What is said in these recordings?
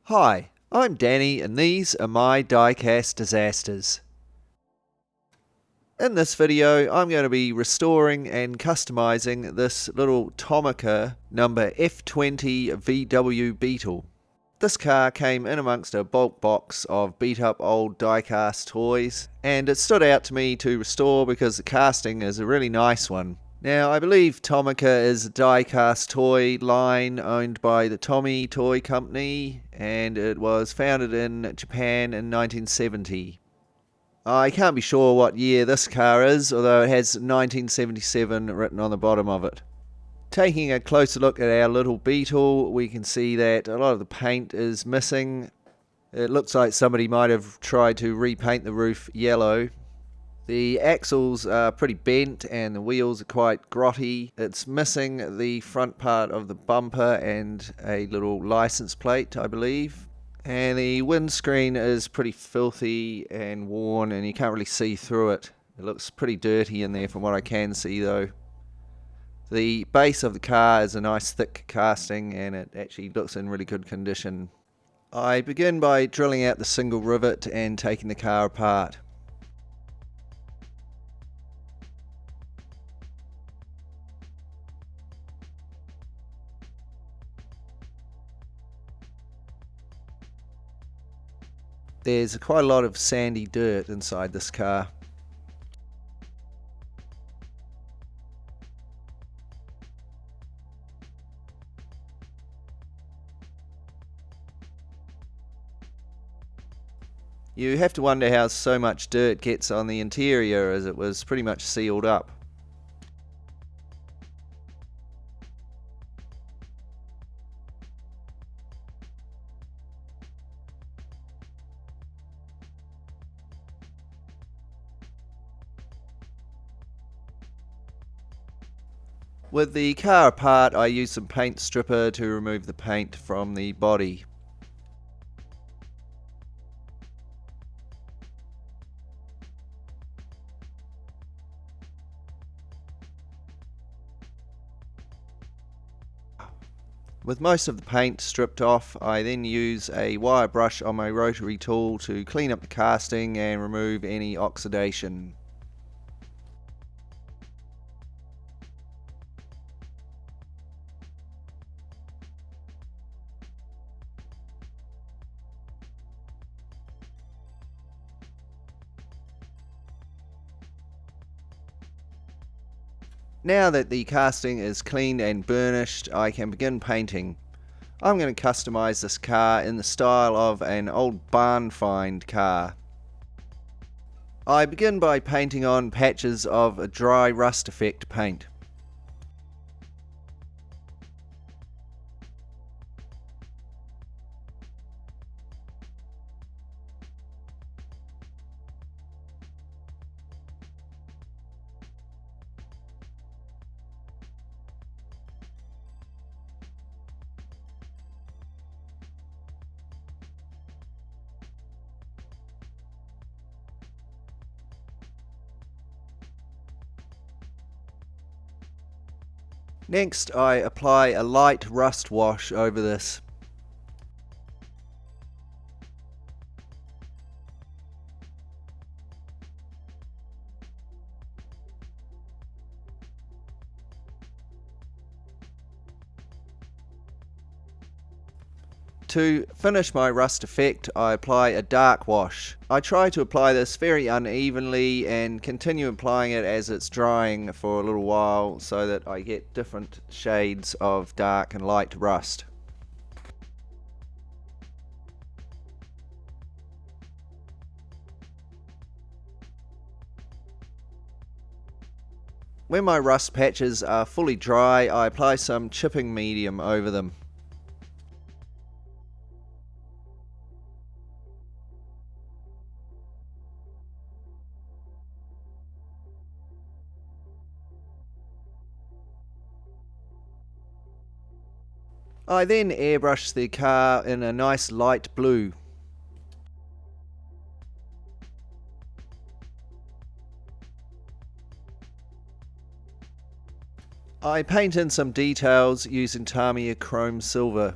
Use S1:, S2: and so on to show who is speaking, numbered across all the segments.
S1: Hi, I'm Danny and these are my diecast disasters. In this video I'm going to be restoring and customizing this little Tomica number F20 VW Beetle. This car came in amongst a bulk box of beat up old diecast toys, and it stood out to me to restore because the casting is a really nice one. Now, I believe Tomica is a die-cast toy line owned by the Tommy Toy Company, and it was founded in Japan in 1970. I can't be sure what year this car is, although it has 1977 written on the bottom of it. Taking a closer look at our little Beetle, we can see that a lot of the paint is missing. It looks like somebody might have tried to repaint the roof yellow. The axles are pretty bent and the wheels are quite grotty. It's missing the front part of the bumper and a little license plate, I believe. And the windscreen is pretty filthy and worn and you can't really see through it. It looks pretty dirty in there from what I can see though. The base of the car is a nice thick casting and it actually looks in really good condition. I begin by drilling out the single rivet and taking the car apart. There's quite a lot of sandy dirt inside this car. You have to wonder how so much dirt gets on the interior, as it was pretty much sealed up. With the car apart, I used some paint stripper to remove the paint from the body. With most of the paint stripped off, I then use a wire brush on my rotary tool to clean up the casting and remove any oxidation. Now that the casting is cleaned and burnished, I can begin painting. I'm going to customize this car in the style of an old barn find car. I begin by painting on patches of a dry rust effect paint. Next, I apply a light rust wash over this. To finish my rust effect, I apply a dark wash. I try to apply this very unevenly and continue applying it as it's drying for a little while so that I get different shades of dark and light rust. When my rust patches are fully dry, I apply some chipping medium over them. I then airbrush the car in a nice light blue. I paint in some details using Tamiya chrome silver.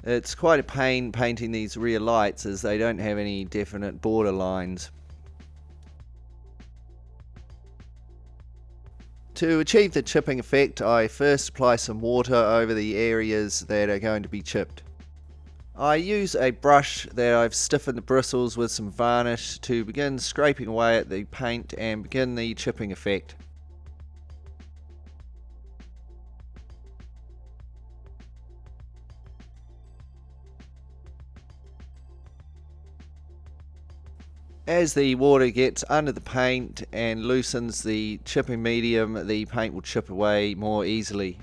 S1: It's quite a pain painting these rear lights as they don't have any definite border lines. To achieve the chipping effect, I first apply some water over the areas that are going to be chipped. I use a brush that I've stiffened the bristles with some varnish to begin scraping away at the paint and begin the chipping effect. As the water gets under the paint and loosens the chipping medium, the paint will chip away more easily.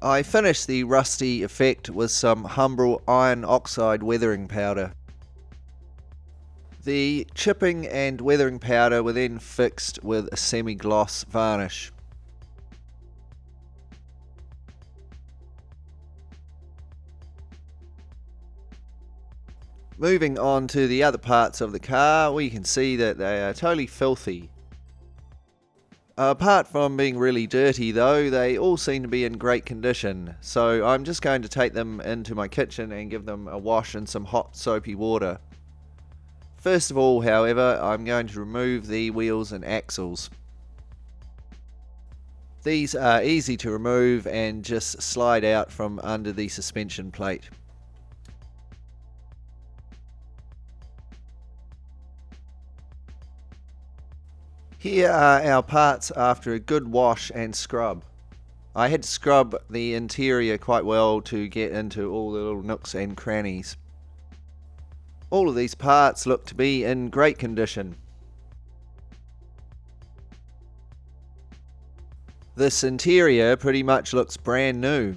S1: I finish the rusty effect with some Humbrol iron oxide weathering powder. The chipping and weathering powder were then fixed with a semi-gloss varnish. Moving on to the other parts of the car, we can see that they are totally filthy. Apart from being really dirty though, they all seem to be in great condition, so I'm just going to take them into my kitchen and give them a wash in some hot soapy water. First of all, however, I'm going to remove the wheels and axles. These are easy to remove and just slide out from under the suspension plate. Here are our parts after a good wash and scrub. I had to scrub the interior quite well to get into all the little nooks and crannies. All of these parts look to be in great condition. This interior pretty much looks brand new.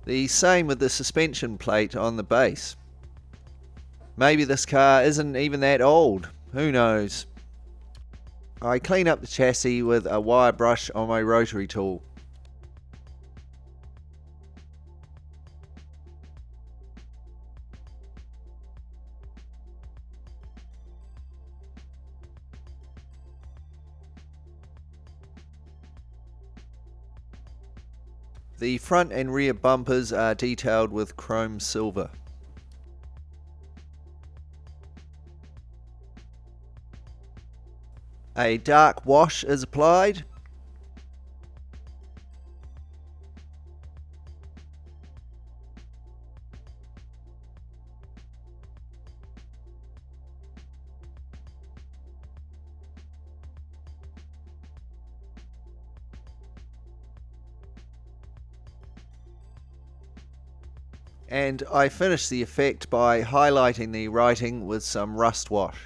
S1: The same with the suspension plate on the base. Maybe this car isn't even that old, who knows. I clean up the chassis with a wire brush on my rotary tool. The front and rear bumpers are detailed with chrome silver. A dark wash is applied. And I finish the effect by highlighting the writing with some rust wash.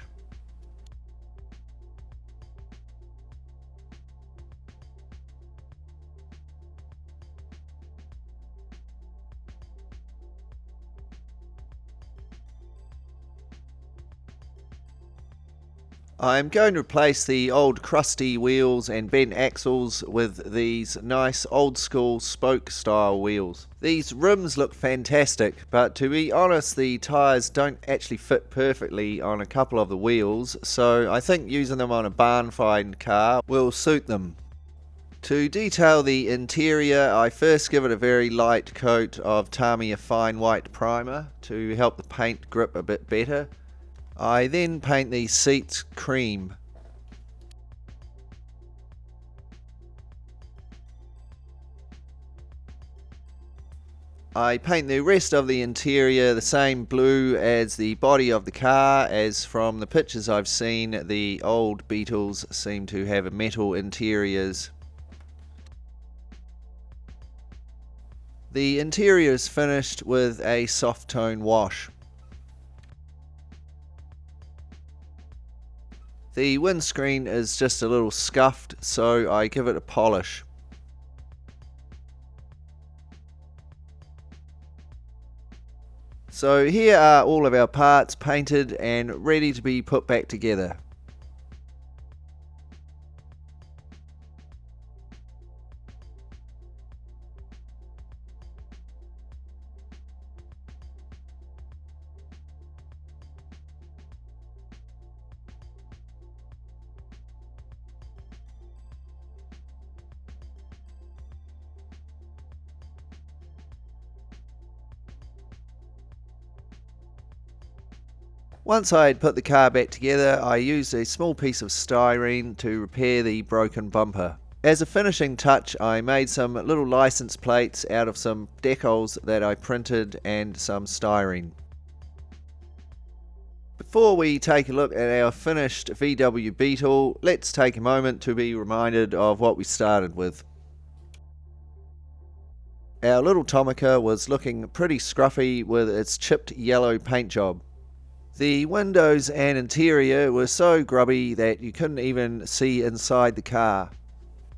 S1: I'm going to replace the old crusty wheels and bent axles with these nice old school spoke style wheels. These rims look fantastic, but to be honest the tyres don't actually fit perfectly on a couple of the wheels, so I think using them on a barn find car will suit them. To detail the interior, I first give it a very light coat of Tomica fine white primer to help the paint grip a bit better. I then paint the seats cream. I paint the rest of the interior the same blue as the body of the car, as from the pictures I've seen the old Beetles seem to have metal interiors. The interior is finished with a soft tone wash. The windscreen is just a little scuffed, so I give it a polish. So here are all of our parts painted and ready to be put back together. Once I had put the car back together, I used a small piece of styrene to repair the broken bumper. As a finishing touch, I made some little license plates out of some decals that I printed and some styrene. Before we take a look at our finished VW Beetle, let's take a moment to be reminded of what we started with. Our little Tomica was looking pretty scruffy with its chipped yellow paint job. The windows and interior were so grubby that you couldn't even see inside the car.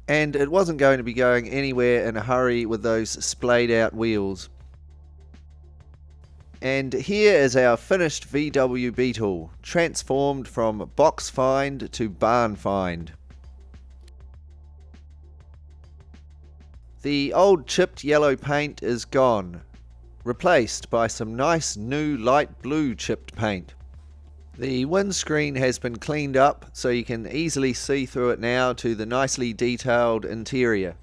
S1: And it wasn't going to be going anywhere in a hurry with those splayed out wheels. And here is our finished VW Beetle, transformed from box find to barn find. The old chipped yellow paint is gone, replaced by some nice new light blue chipped paint. The windscreen has been cleaned up so you can easily see through it now to the nicely detailed interior.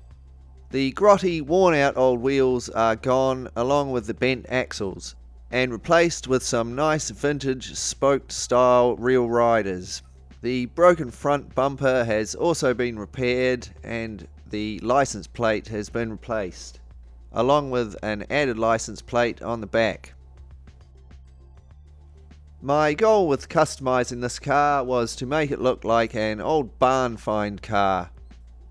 S1: The grotty, worn out old wheels are gone along with the bent axles and replaced with some nice vintage spoked style real riders. The broken front bumper has also been repaired and the license plate has been replaced, along with an added license plate on the back. My goal with customizing this car was to make it look like an old barn find car.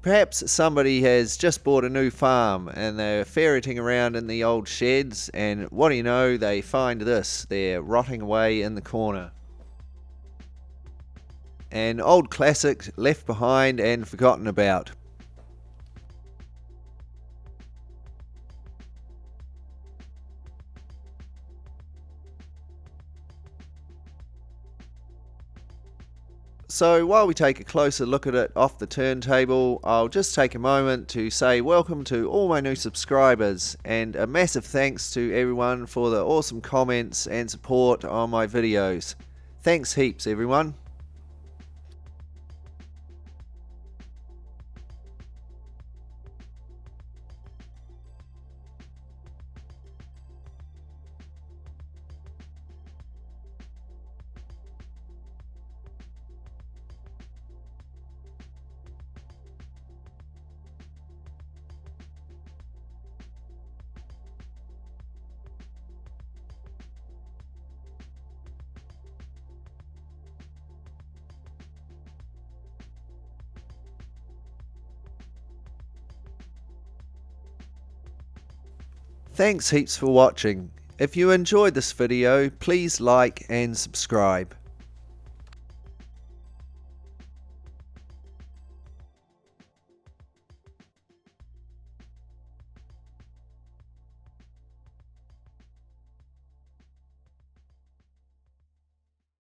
S1: Perhaps somebody has just bought a new farm and they're ferreting around in the old sheds, and what do you know, they find this, they're rotting away in the corner. An old classic left behind and forgotten about. So while we take a closer look at it off the turntable, I'll just take a moment to say welcome to all my new subscribers and a massive thanks to everyone for the awesome comments and support on my videos. Thanks heaps everyone. Thanks heaps for watching. If you enjoyed this video, please like and subscribe.